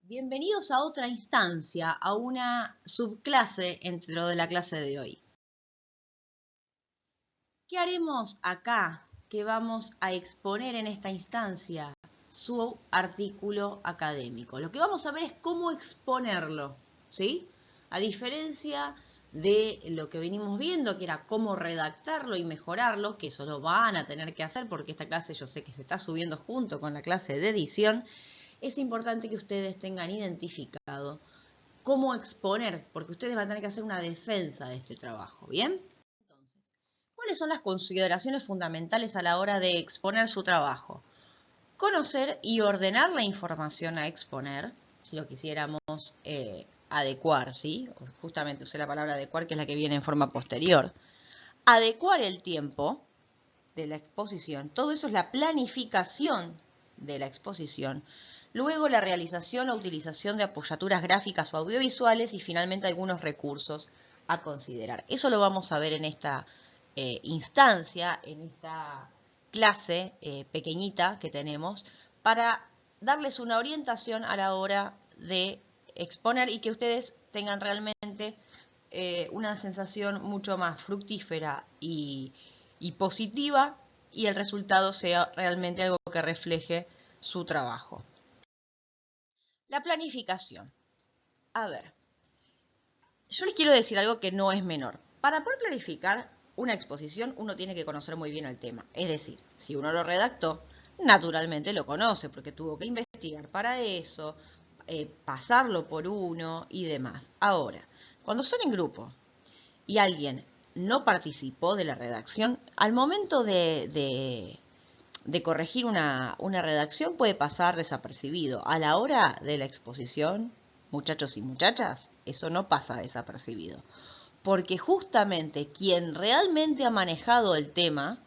Bienvenidos a otra instancia, a una subclase dentro de la clase de hoy. ¿Qué haremos acá? Que vamos a exponer en esta instancia su artículo académico. Lo que vamos a ver es cómo exponerlo, ¿sí? A diferencia de lo que venimos viendo, que era cómo redactarlo y mejorarlo, que eso lo van a tener que hacer porque esta clase yo sé que se está subiendo junto con la clase de edición. Es importante que ustedes tengan identificado cómo exponer, porque ustedes van a tener que hacer una defensa de este trabajo, ¿bien? Entonces, ¿cuáles son las consideraciones fundamentales a la hora de exponer su trabajo? Conocer y ordenar la información a exponer, si lo quisiéramos adecuar, ¿sí? Justamente usé la palabra adecuar, que es la que viene en forma posterior. Adecuar el tiempo de la exposición, todo eso es la planificación de la exposición. Luego la realización o utilización de apoyaturas gráficas o audiovisuales y finalmente algunos recursos a considerar. Eso lo vamos a ver en esta instancia, en esta clase pequeñita que tenemos, para darles una orientación a la hora de exponer y que ustedes tengan realmente una sensación mucho más fructífera y positiva y el resultado sea realmente algo que refleje su trabajo. La planificación. A ver, yo les quiero decir algo que no es menor. Para poder planificar una exposición, uno tiene que conocer muy bien el tema. Es decir, si uno lo redactó, naturalmente lo conoce, porque tuvo que investigar para eso, pasarlo por uno y demás. Ahora, cuando son en grupo y alguien no participó de la redacción, al momento de corregir una redacción puede pasar desapercibido. A la hora de la exposición, muchachos y muchachas, eso no pasa desapercibido. Porque justamente quien realmente ha manejado el tema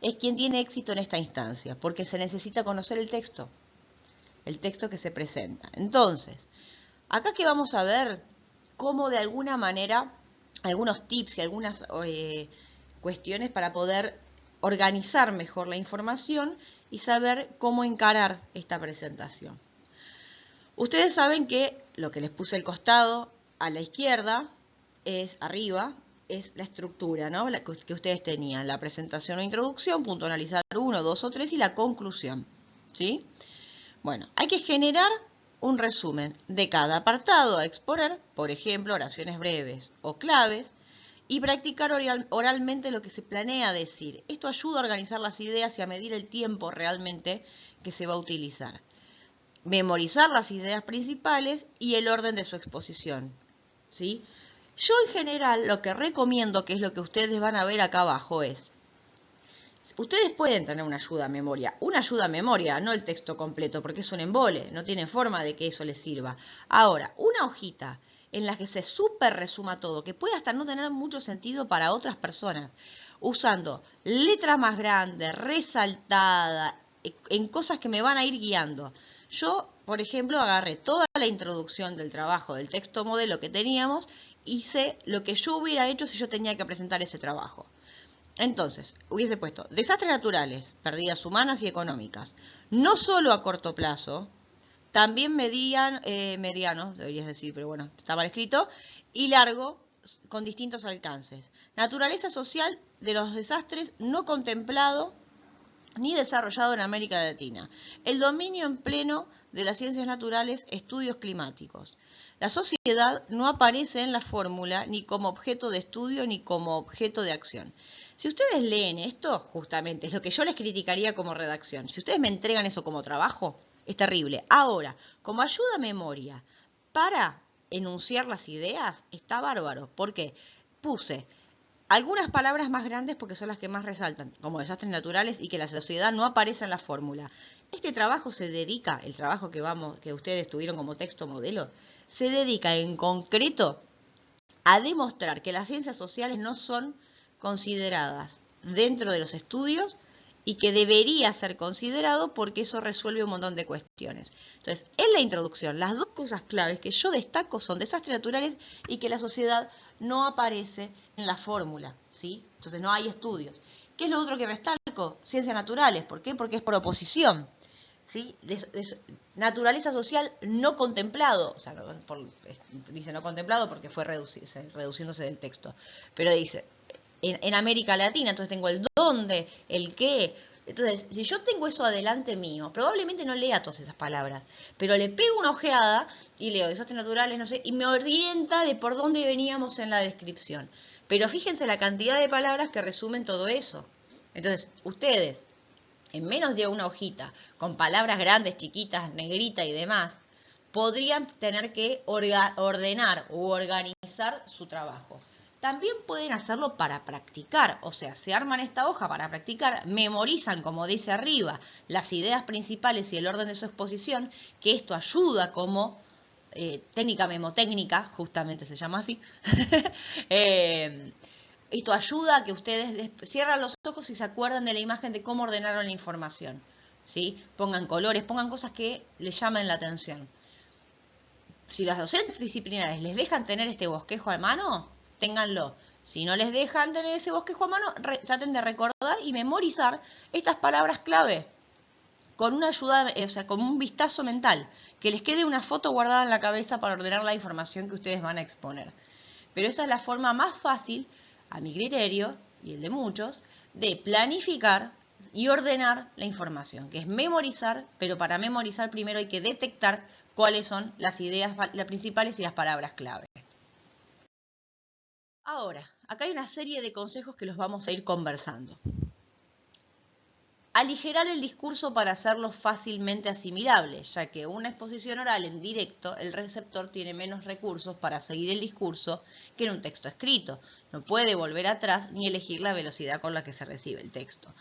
es quien tiene éxito en esta instancia, porque se necesita conocer el texto que se presenta. Entonces, acá que vamos a ver cómo de alguna manera, algunos tips y algunas cuestiones para poder organizar mejor la información y saber cómo encarar esta presentación. Ustedes saben que lo que les puse al costado, a la izquierda, es arriba, es la estructura, ¿no? La que ustedes tenían, la presentación o introducción, punto analizar 1, 2 o 3 y la conclusión, ¿sí? Bueno, hay que generar un resumen de cada apartado a exponer, por ejemplo, oraciones breves o claves, y practicar oralmente lo que se planea decir. Esto ayuda a organizar las ideas y a medir el tiempo realmente que se va a utilizar. Memorizar las ideas principales y el orden de su exposición, ¿sí? Yo en general lo que recomiendo, que es lo que ustedes van a ver acá abajo, es ustedes pueden tener una ayuda a memoria, no el texto completo, porque es un embole, no tiene forma de que eso les sirva. Ahora, una hojita en la que se súper resuma todo, que puede hasta no tener mucho sentido para otras personas, usando letra más grande, resaltada, en cosas que me van a ir guiando. Yo, por ejemplo, agarré toda la introducción del trabajo del texto modelo que teníamos, hice lo que yo hubiera hecho si yo tenía que presentar ese trabajo. Entonces, hubiese puesto desastres naturales, pérdidas humanas y económicas, no solo a corto plazo, también medianos, deberías decir, pero bueno, está mal escrito, y largo, con distintos alcances. Naturaleza social de los desastres no contemplado ni desarrollado en América Latina. El dominio en pleno de las ciencias naturales, estudios climáticos. La sociedad no aparece en la fórmula ni como objeto de estudio ni como objeto de acción. Si ustedes leen esto, justamente, es lo que yo les criticaría como redacción. Si ustedes me entregan eso como trabajo, es terrible. Ahora, como ayuda a memoria para enunciar las ideas, está bárbaro. ¿Por qué? Puse algunas palabras más grandes porque son las que más resaltan, como desastres naturales y que la sociedad no aparece en la fórmula. Este trabajo se dedica, el trabajo que ustedes tuvieron como texto modelo, se dedica en concreto a demostrar que las ciencias sociales no son consideradas dentro de los estudios y que debería ser considerado porque eso resuelve un montón de cuestiones. Entonces, en la introducción, las dos cosas claves que yo destaco son desastres naturales y que la sociedad no aparece en la fórmula, ¿sí? Entonces, no hay estudios. ¿Qué es lo otro que destaco? Ciencias naturales. ¿Por qué? Porque es por oposición. ¿sí? Naturaleza social no contemplado, o sea, dice no contemplado porque fue reduciéndose del texto, pero dice, en América Latina, entonces tengo el dónde, el qué. Entonces, si yo tengo eso adelante mío, probablemente no lea todas esas palabras, pero le pego una ojeada y leo desastres naturales, no sé, y me orienta de por dónde veníamos en la descripción. Pero fíjense la cantidad de palabras que resumen todo eso. Entonces, ustedes, en menos de una hojita, con palabras grandes, chiquitas, negrita y demás, podrían tener que ordenar u organizar su trabajo. También pueden hacerlo para practicar, o sea, se arman esta hoja para practicar, memorizan, como dice arriba, las ideas principales y el orden de su exposición, que esto ayuda como técnica memotécnica, justamente se llama así. Esto ayuda a que ustedes cierran los ojos y se acuerden de la imagen de cómo ordenaron la información, ¿sí? Pongan colores, pongan cosas que les llamen la atención. Si los docentes disciplinares les dejan tener este bosquejo a mano, ténganlo. Si no les dejan tener ese bosquejo a mano, traten de recordar y memorizar estas palabras clave con una ayuda, o sea, con un vistazo mental, que les quede una foto guardada en la cabeza para ordenar la información que ustedes van a exponer. Pero esa es la forma más fácil, a mi criterio y el de muchos, de planificar y ordenar la información, que es memorizar, pero para memorizar primero hay que detectar cuáles son las ideas principales y las palabras clave. Ahora, acá hay una serie de consejos que los vamos a ir conversando. Aligerar el discurso para hacerlo fácilmente asimilable, ya que una exposición oral en directo, el receptor tiene menos recursos para seguir el discurso que en un texto escrito. No puede volver atrás ni elegir la velocidad con la que se recibe el texto.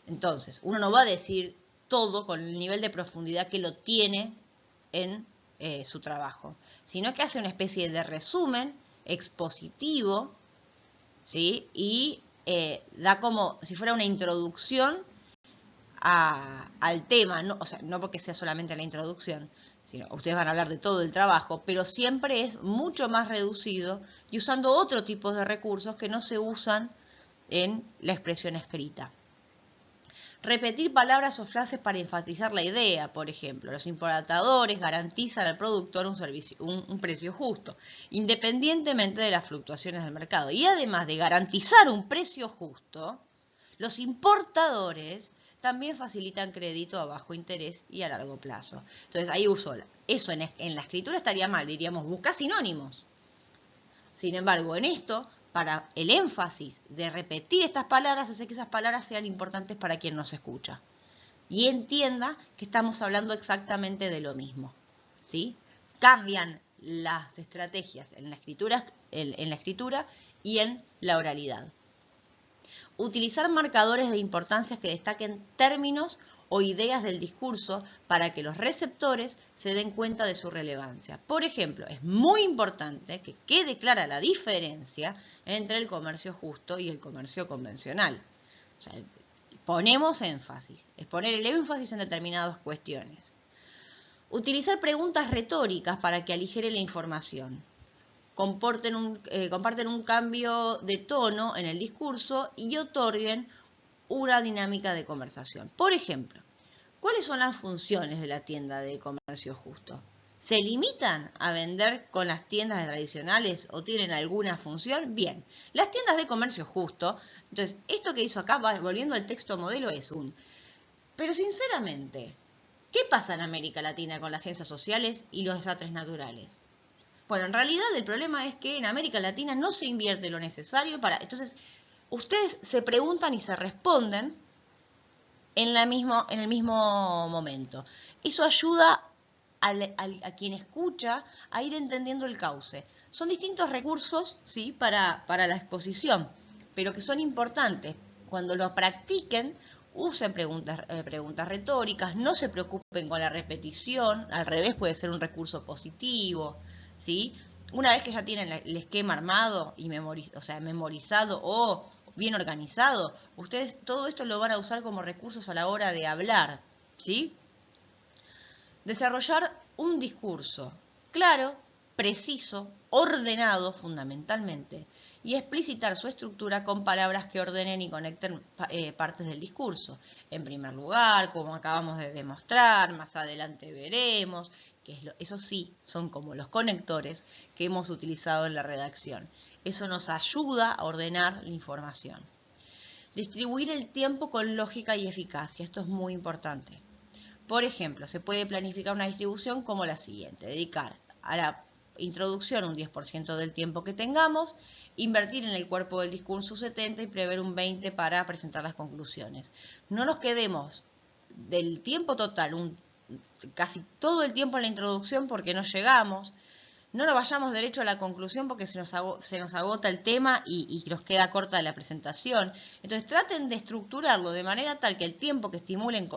Entonces, uno no va a decir todo con el nivel de profundidad que lo tiene en su trabajo, sino que hace una especie de resumen expositivo, ¿sí? Y da como si fuera una introducción al tema, no, o sea, no porque sea solamente la introducción, sino ustedes van a hablar de todo el trabajo, pero siempre es mucho más reducido y usando otro tipo de recursos que no se usan en la expresión escrita. Repetir palabras o frases para enfatizar la idea, por ejemplo, los importadores garantizan al productor un precio justo, independientemente de las fluctuaciones del mercado. Y además de garantizar un precio justo, los importadores también facilitan crédito a bajo interés y a largo plazo. Entonces ahí uso eso en la escritura estaría mal, diríamos busca sinónimos. Sin embargo, en esto, para el énfasis de repetir estas palabras, hace que esas palabras sean importantes para quien nos escucha. Y entienda que estamos hablando exactamente de lo mismo, ¿sí? Cambian las estrategias en la escritura y en la oralidad. Utilizar marcadores de importancia que destaquen términos o ideas del discurso para que los receptores se den cuenta de su relevancia. Por ejemplo, es muy importante que quede clara la diferencia entre el comercio justo y el comercio convencional. O sea, ponemos énfasis, es poner el énfasis en determinadas cuestiones. Utilizar preguntas retóricas para que aligere la información. Comparten un cambio de tono en el discurso y otorguen una dinámica de conversación. Por ejemplo, ¿cuáles son las funciones de la tienda de comercio justo? ¿Se limitan a vender con las tiendas tradicionales o tienen alguna función? Bien, las tiendas de comercio justo, entonces esto que hizo acá, volviendo al texto modelo, es pero sinceramente, ¿qué pasa en América Latina con las ciencias sociales y los desastres naturales? Bueno, en realidad el problema es que en América Latina no se invierte lo necesario para... Entonces, ustedes se preguntan y se responden en el mismo momento. Eso ayuda a quien escucha a ir entendiendo el cauce. Son distintos recursos, ¿sí? para la exposición, pero que son importantes. Cuando lo practiquen, usen preguntas retóricas, no se preocupen con la repetición, al revés puede ser un recurso positivo, ¿sí? Una vez que ya tienen el esquema armado y memorizado o bien organizado, ustedes todo esto lo van a usar como recursos a la hora de hablar, ¿sí? Desarrollar un discurso claro, preciso, ordenado fundamentalmente, y explicitar su estructura con palabras que ordenen y conecten partes del discurso. En primer lugar, como acabamos de demostrar, más adelante veremos, eso sí, son como los conectores que hemos utilizado en la redacción. Eso nos ayuda a ordenar la información. Distribuir el tiempo con lógica y eficacia. Esto es muy importante. Por ejemplo, se puede planificar una distribución como la siguiente. Dedicar a la introducción un 10% del tiempo que tengamos, invertir en el cuerpo del discurso 70% y prever un 20% para presentar las conclusiones. No nos quedemos del tiempo total, casi todo el tiempo en la introducción porque no llegamos. No nos vayamos derecho a la conclusión porque se nos agota el tema y nos queda corta la presentación. Entonces traten de estructurarlo de manera tal que el tiempo que estipulen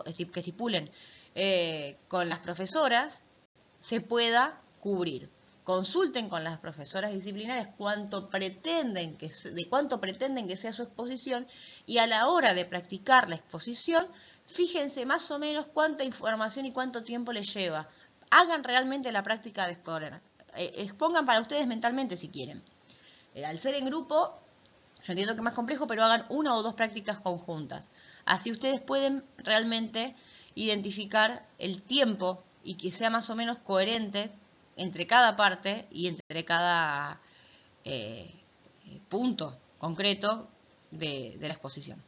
con las profesoras se pueda cubrir. Consulten con las profesoras disciplinarias de cuánto pretenden que sea su exposición, y a la hora de practicar la exposición, fíjense más o menos cuánta información y cuánto tiempo les lleva. Hagan realmente la práctica de exponer. Expongan para ustedes mentalmente si quieren. Al ser en grupo, yo entiendo que es más complejo, pero hagan una o dos prácticas conjuntas. Así ustedes pueden realmente identificar el tiempo y que sea más o menos coherente entre cada parte y entre cada punto concreto de la exposición.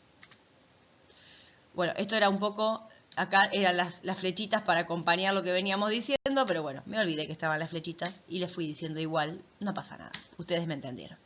Bueno, esto era un poco, acá eran las flechitas para acompañar lo que veníamos diciendo, pero bueno, me olvidé que estaban las flechitas y les fui diciendo igual, no pasa nada, ustedes me entendieron.